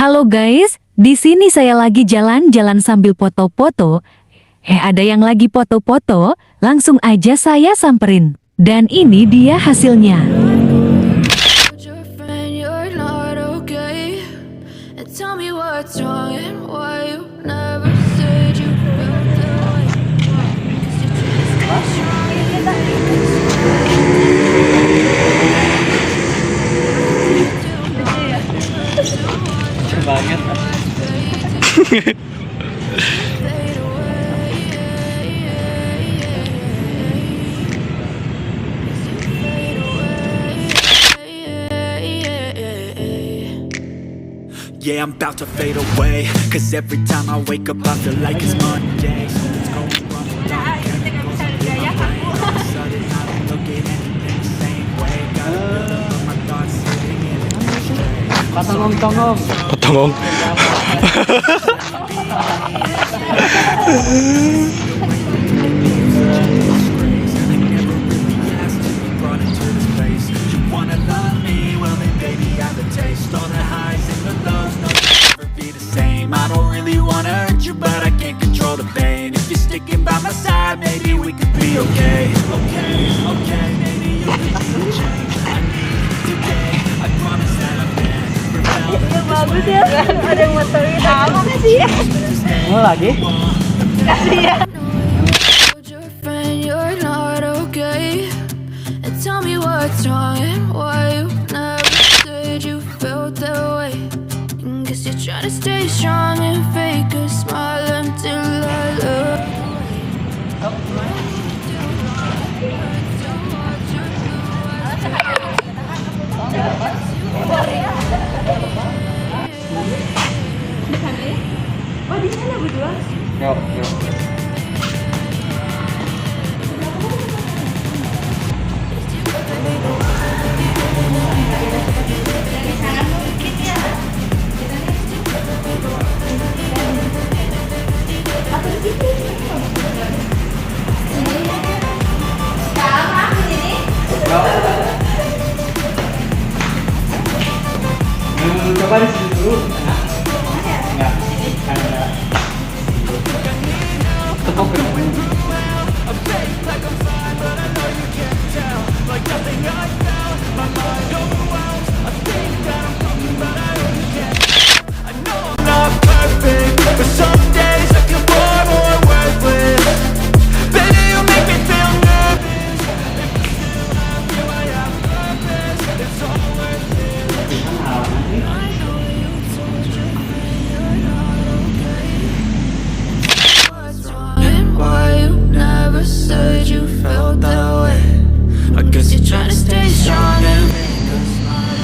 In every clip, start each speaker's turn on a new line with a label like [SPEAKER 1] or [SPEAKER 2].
[SPEAKER 1] Halo guys, di sini saya lagi jalan-jalan sambil foto-foto. Ada yang lagi foto-foto, langsung aja saya samperin. Dan ini dia hasilnya.
[SPEAKER 2] Banget.
[SPEAKER 3] Yeah, I'm about to fade away, cause every time I wake up I feel like it's Monday. Something's going wrong with all the chemicals in my brain. All of a sudden I don't look at anything the same way. Gotta build up of my thoughts sitting in an ashtray.
[SPEAKER 2] Potong-potong.
[SPEAKER 3] I don't really wanna hurt you, but I can't control the pain. If you're sticking by my side, maybe we could be okay. Okay, maybe you can change. I need today. I promise that I've been
[SPEAKER 4] Bagus ya, ada yang motorin. Makasih ya.
[SPEAKER 2] Mau lagi?
[SPEAKER 4] Makasih ya.
[SPEAKER 5] You're not okay. And tell me what's wrong and why you never said you felt that way. Guess you're trying to stay strong and fake a smile until I look.
[SPEAKER 4] Oh, di sana berdua.
[SPEAKER 2] Yuk. Coba di sini dulu. Enggak. Kamera. Tepuk dulu.
[SPEAKER 3] not perfect, but some days I feel far more worthless. Baby, you make me feel nervous. If you still love you, I have purpose. It's all worth it. I know you told your friend you're not okay. What's wrong and why you never said you felt that way? I guess you're trying to stay strong and make us smile.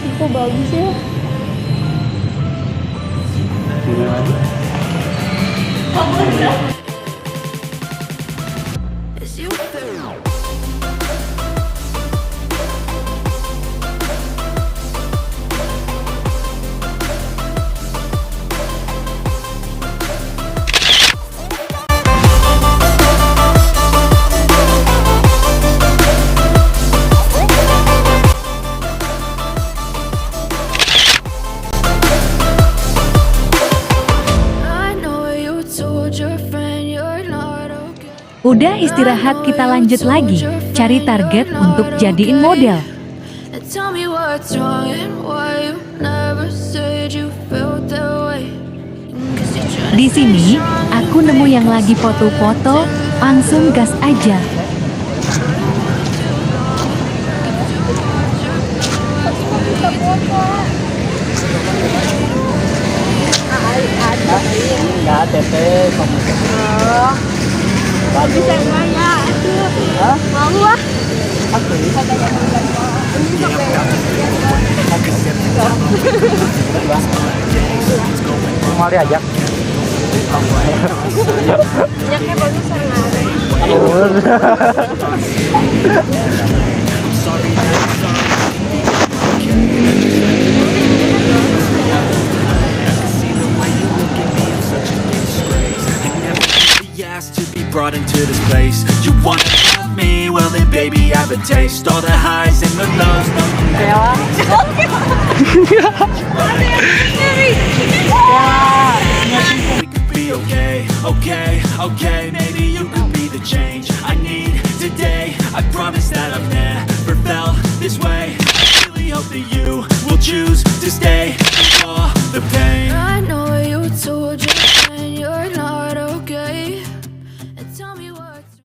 [SPEAKER 4] Itu bagus ya.
[SPEAKER 5] Is you feel
[SPEAKER 1] Udah istirahat, kita lanjut lagi. Cari target untuk jadiin model. Di sini, aku nemu yang lagi foto-foto, langsung gas aja.
[SPEAKER 2] Enggak, teteh.
[SPEAKER 4] Bisa ya, aduh. Mau ah.
[SPEAKER 2] Aku mau diajak.
[SPEAKER 4] Minyaknya bagus sama.
[SPEAKER 3] to this place. You wanna love me? Well then baby I have a taste. All the highs and the lows. We could be okay, okay, okay. Maybe you could be the change I need today. I promise that I've never felt this way. I really hope that you will choose